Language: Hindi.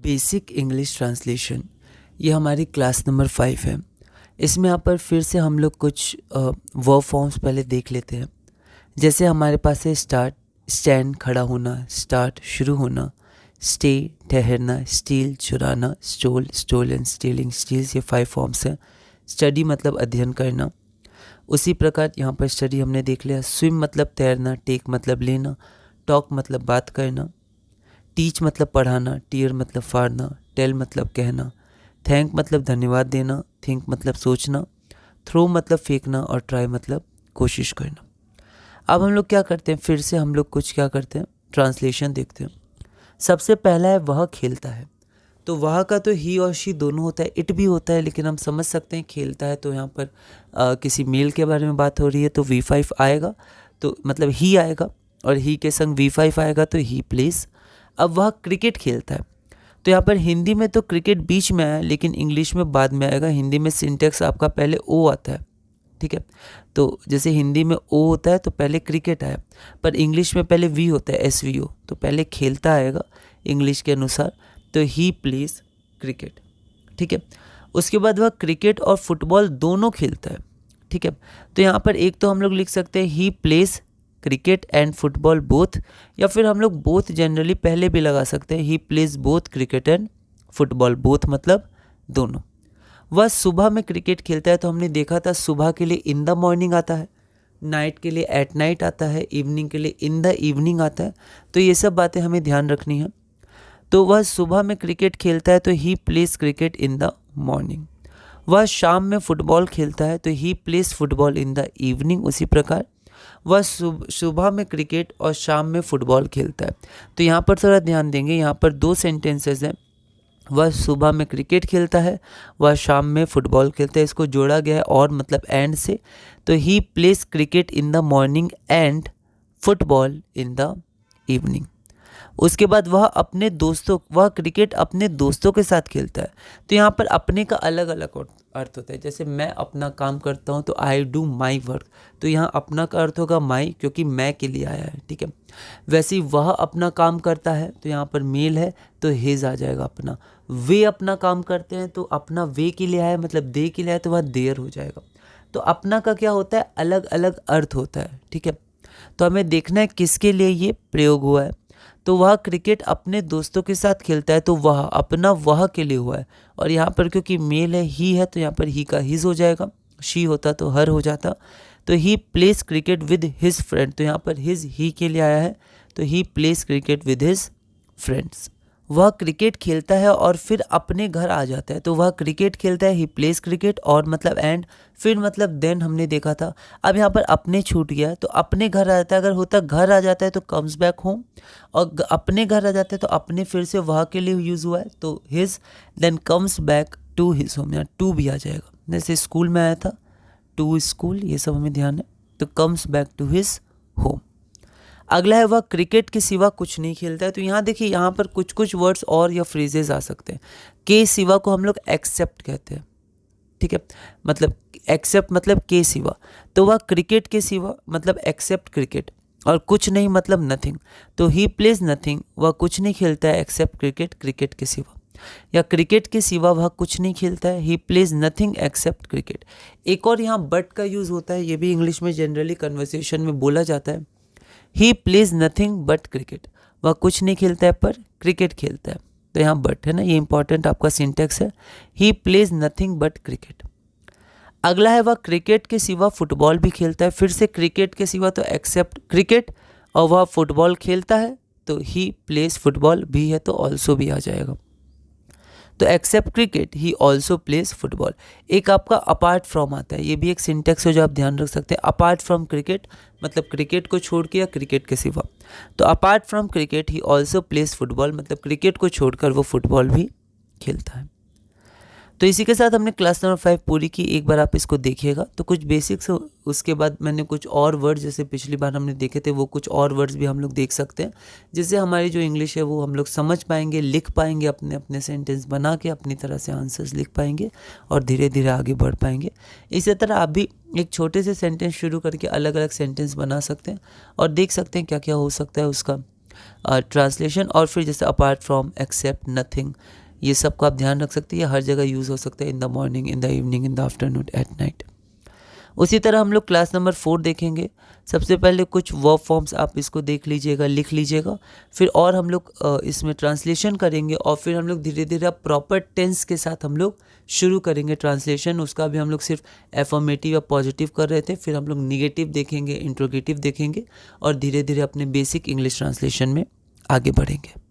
बेसिक इंग्लिश ट्रांसलेशन, ये हमारी क्लास नंबर 5 है। इसमें यहाँ पर फिर से हम लोग कुछ वर्ब फॉर्म्स पहले देख लेते हैं। जैसे हमारे पास है स्टार्ट, स्टैंड खड़ा होना, स्टार्ट शुरू होना, स्टे ठहरना, स्टील चुराना, स्टोल स्टोलन, स्टीलिंग स्टील्स, ये 5 फॉर्म्स हैं। स्टडी मतलब अध्ययन करना। उसी प्रकार यहाँ पर स्टडी हमने देख लिया। स्विम मतलब तैरना, टेक मतलब लेना, टॉक मतलब बात करना, टीच मतलब पढ़ाना, टीयर मतलब फाड़ना, टेल मतलब कहना, थैंक मतलब धन्यवाद देना, थिंक मतलब सोचना, थ्रो मतलब फेंकना और ट्राई मतलब कोशिश करना। अब हम लोग क्या करते हैं, फिर से हम लोग कुछ क्या करते हैं, ट्रांसलेशन देखते हैं। सबसे पहला है वह खेलता है। तो वह का तो ही और शी दोनों होता है, इट भी होता है, लेकिन हम समझ सकते हैं खेलता है तो यहाँ पर किसी मेल के बारे में बात हो रही है तो V5 आएगा, तो मतलब ही आएगा, और ही के संग V5 आएगा तो ही प्लेस। अब वह क्रिकेट खेलता है, तो यहाँ पर हिंदी में तो क्रिकेट बीच में आया, लेकिन इंग्लिश में बाद में आएगा। हिंदी में सिंटेक्स आपका पहले ओ आता है, ठीक है। तो जैसे हिंदी में ओ होता है तो पहले क्रिकेट आया, पर इंग्लिश में पहले वी होता है, SVO, तो पहले खेलता आएगा इंग्लिश के अनुसार, तो ही प्लेज क्रिकेट, ठीक है। उसके बाद वह क्रिकेट और फुटबॉल दोनों खेलता है, ठीक है। तो यहाँ पर एक तो हम लोग लिख सकते हैं he plays cricket and football both, या फिर हम लोग बोथ जनरली पहले भी लगा सकते हैं, he plays both cricket and football, both मतलब दोनों। वह सुबह में क्रिकेट खेलता है, तो हमने देखा था सुबह के लिए इन द मॉर्निंग आता है, नाइट के लिए एट नाइट आता है, इवनिंग के लिए इन द इवनिंग आता है, तो ये सब बातें हमें ध्यान रखनी है। तो वह सुबह में क्रिकेट खेलता है तो he plays cricket in the morning. वह शाम में फुटबॉल खेलता है तो he plays football in the evening. उसी प्रकार वह सुबह में क्रिकेट और शाम में फुटबॉल खेलता है। तो यहाँ पर थोड़ा ध्यान देंगे, यहाँ पर 2 सेंटेंसेस हैं। वह सुबह में क्रिकेट खेलता है, वह शाम में फुटबॉल खेलता है, इसको जोड़ा गया है और मतलब एंड से, तो he plays cricket in the morning and football in the evening. उसके बाद वह क्रिकेट अपने दोस्तों के साथ खेलता है। तो यहाँ पर अपने का अलग अलग अर्थ होता है। जैसे मैं अपना काम करता हूँ तो आई डू माई वर्क, तो यहाँ अपना का अर्थ होगा माई, क्योंकि मैं के लिए आया है, ठीक है। वैसे ही वह अपना काम करता है, तो यहाँ पर मेल है तो हिज आ जाएगा अपना। वे अपना काम करते हैं तो अपना वे के लिए आया, मतलब दे के लिए आया, तो वह देयर हो जाएगा। तो अपना का क्या होता है, अलग अलग अर्थ होता है, ठीक है। तो हमें देखना है किसके लिए ये प्रयोग हुआ है। तो वह क्रिकेट अपने दोस्तों के साथ खेलता है, तो वह अपना वह के लिए हुआ है, और यहाँ पर क्योंकि मेल है ही है, तो यहाँ पर ही का हिज हो जाएगा। शी होता तो हर हो जाता। तो he plays cricket with his friend, तो यहाँ पर हिज ही के लिए आया है, तो he plays cricket with his friends. वह क्रिकेट खेलता है और फिर अपने घर आ जाता है, तो वह क्रिकेट खेलता है, ही प्लेस क्रिकेट, और मतलब एंड, फिर मतलब देन हमने देखा था। अब यहाँ पर अपने छूट गया, तो अपने घर आ जाता है। अगर होता घर आ जाता है तो कम्स बैक होम, और अपने घर आ जाता है तो अपने फिर से वह के लिए यूज़ हुआ है, तो his then comes back to his home, यहाँ टू भी आ जाएगा। जैसे स्कूल में आया था टू स्कूल, ये सब हमें ध्यान है, तो comes back to his home. अगला है वह क्रिकेट के सिवा कुछ नहीं खेलता है। तो यहाँ देखिए, यहाँ पर कुछ कुछ वर्ड्स और या फ्रेजेस आ सकते हैं। के सिवा को हम लोग एक्सेप्ट कहते हैं, ठीक है, मतलब एक्सेप्ट मतलब के सिवा, तो वह क्रिकेट के सिवा मतलब एक्सेप्ट क्रिकेट, और कुछ नहीं मतलब नथिंग, तो ही प्लेज नथिंग, वह कुछ नहीं खेलता है एक्सेप्ट क्रिकेट, क्रिकेट के सिवा। या क्रिकेट के सिवा वह कुछ नहीं खेलता है, he plays nothing accept cricket. एक और यहाँ बट का यूज़ होता है, ये भी इंग्लिश में जनरली कन्वर्सेशन में बोला जाता है। He plays nothing but cricket, वह कुछ नहीं खेलता है पर क्रिकेट खेलता है, तो यहाँ बट है ना, ये इंपॉर्टेंट आपका सिंटेक्स है। He plays nothing but cricket. अगला है वह क्रिकेट के सिवा फुटबॉल भी खेलता है। फिर से क्रिकेट के सिवा तो एक्सेप्ट क्रिकेट, और वह फुटबॉल खेलता है, तो ही प्लेज फुटबॉल भी है तो ऑल्सो भी आ जाएगा। तो except cricket he also plays football. एक आपका अपार्ट फ्रॉम आता है, ये भी एक सिंटेक्स है जो आप ध्यान रख सकते हैं। अपार्ट फ्रॉम क्रिकेट मतलब क्रिकेट को छोड़ के या क्रिकेट के सिवा, तो apart from cricket he also plays football, मतलब क्रिकेट को छोड़कर वो फुटबॉल भी खेलता है। तो इसी के साथ हमने क्लास नंबर 5 पूरी की। एक बार आप इसको देखिएगा तो कुछ बेसिक्स, उसके बाद मैंने कुछ और वर्ड्स जैसे पिछली बार हमने देखे थे, वो कुछ और वर्ड्स भी हम लोग देख सकते हैं, जिससे हमारी जो इंग्लिश है वो हम लोग समझ पाएंगे, लिख पाएंगे, अपने अपने सेंटेंस बना के अपनी तरह से आंसर्स लिख पाएंगे और धीरे धीरे आगे बढ़ पाएंगे। इसी तरह आप भी एक छोटे से सेंटेंस शुरू करके अलग अलग सेंटेंस बना सकते हैं और देख सकते हैं क्या क्या हो सकता है उसका ट्रांसलेशन, और फिर जैसे अपार्ट फ्रॉम, एक्सेप्ट, नथिंग, ये सब का आप ध्यान रख सकते हैं। ये हर जगह यूज़ हो सकता है, इन the morning, in the evening, in the afternoon, at night. उसी तरह हम लोग क्लास नंबर 4 देखेंगे। सबसे पहले कुछ वर्ब फॉर्म्स आप इसको देख लीजिएगा, लिख लीजिएगा, फिर और हम लोग इसमें ट्रांसलेशन करेंगे, और फिर हम लोग धीरे धीरे प्रॉपर टेंस के साथ हम लोग शुरू करेंगे ट्रांसलेशन। उसका भी हम लोग सिर्फ एफर्मेटिव या पॉजिटिव कर रहे थे, फिर हम लोग निगेटिव देखेंगे, इंट्रोगेटिव देखेंगे, और धीरे धीरे अपने बेसिक इंग्लिश ट्रांसलेशन में आगे बढ़ेंगे।